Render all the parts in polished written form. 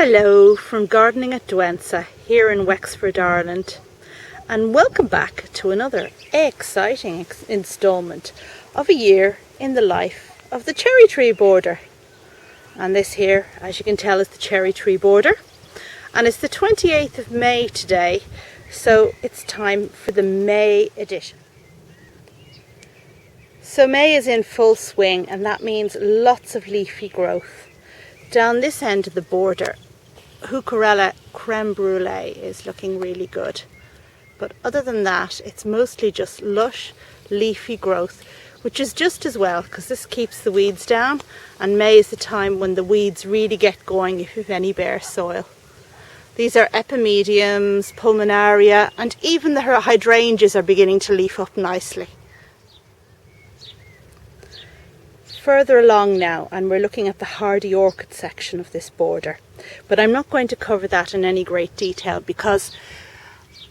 Hello from Gardening at Douentza here in Wexford, Ireland, and welcome back to another exciting instalment of a year in the life of the cherry tree border. And this here, as you can tell, is the cherry tree border, and it's the 28th of May today, so it's time for the May edition. So May is in full swing, and that means lots of leafy growth. Down this end of the border, Heucherella Crème Brûlée is looking really good. But other than that, it's mostly just lush, leafy growth, which is just as well because this keeps the weeds down, and May is the time when the weeds really get going if you've any bare soil. These are epimediums, pulmonaria, and even the hydrangeas are beginning to leaf up nicely. Further along now, and we're looking at the hardy orchid section of this border, but I'm not going to cover that in any great detail because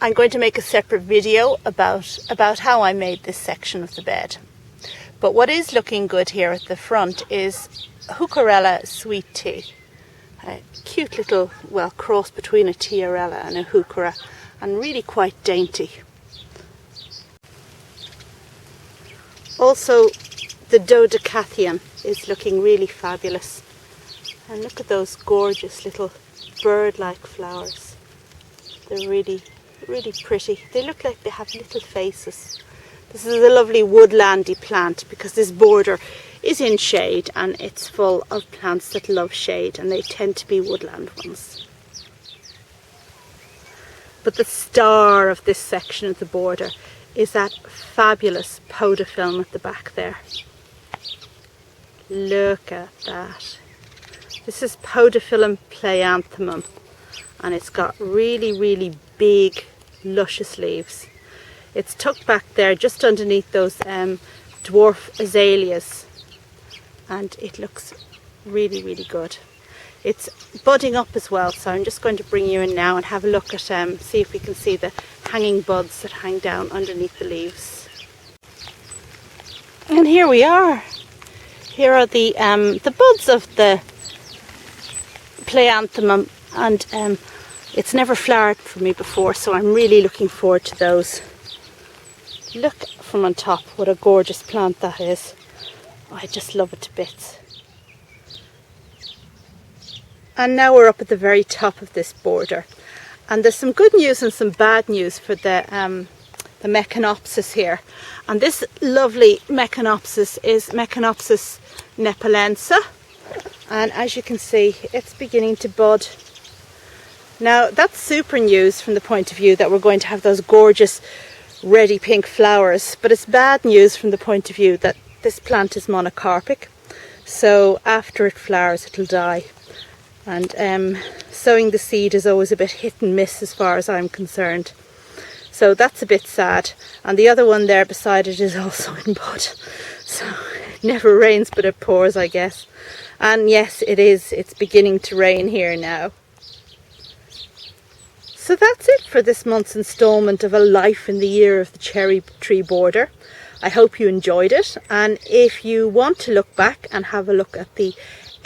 I'm going to make a separate video about how I made this section of the bed. But what is looking good here at the front is Heucherella Sweet Tea, a cute little, well, cross between a Tiarella and a Heuchera, and really quite dainty. Also, the Dodecatheon is looking really fabulous, and look at those gorgeous little bird-like flowers. They're really pretty. They look like they have little faces. This is a lovely woodlandy plant because this border is in shade and it's full of plants that love shade, and they tend to be woodland ones. But the star of this section of the border is that fabulous Podophyllum at the back there. Look at that. This is Podophyllum pleianthemum, and it's got really big luscious leaves. It's tucked back there just underneath those dwarf azaleas, and it looks really good. It's budding up as well, so I'm just going to bring you in now and have a look at see if we can see the hanging buds that hang down underneath the leaves. And here we are. Here are the buds of the pleianthemum, and it's never flowered for me before, so I'm really looking forward to those. Look from on top what a gorgeous plant that is. Oh, I just love it to bits. And now we're up at the very top of this border, and there's some good news and some bad news for the Meconopsis here. And this lovely Meconopsis is Meconopsis nepaulensis, and as you can see, it's beginning to bud. Now that's super news from the point of view that we're going to have those gorgeous reddy pink flowers, but it's bad news from the point of view that this plant is monocarpic, so after it flowers it'll die. And sowing the seed is always a bit hit and miss as far as I'm concerned. So that's a bit sad. And the other one there beside it is also in bud. So it never rains but it pours, I guess. And yes, it is. It's beginning to rain here now. So that's it for this month's instalment of A Life in the Year of the Cherry Tree Border. I hope you enjoyed it. And if you want to look back and have a look at the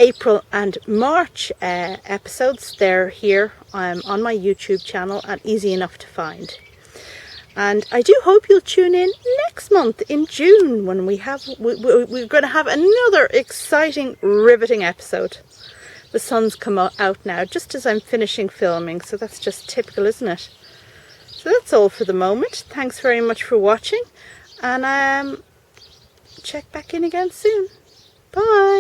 April and March episodes, they're here on my YouTube channel and easy enough to find. And I do hope you'll tune in next month in June when we're going to have another exciting, riveting episode. The sun's come out now just as I'm finishing filming, so that's just typical, isn't it? So that's all for the moment. Thanks very much for watching, and check back in again soon. Bye.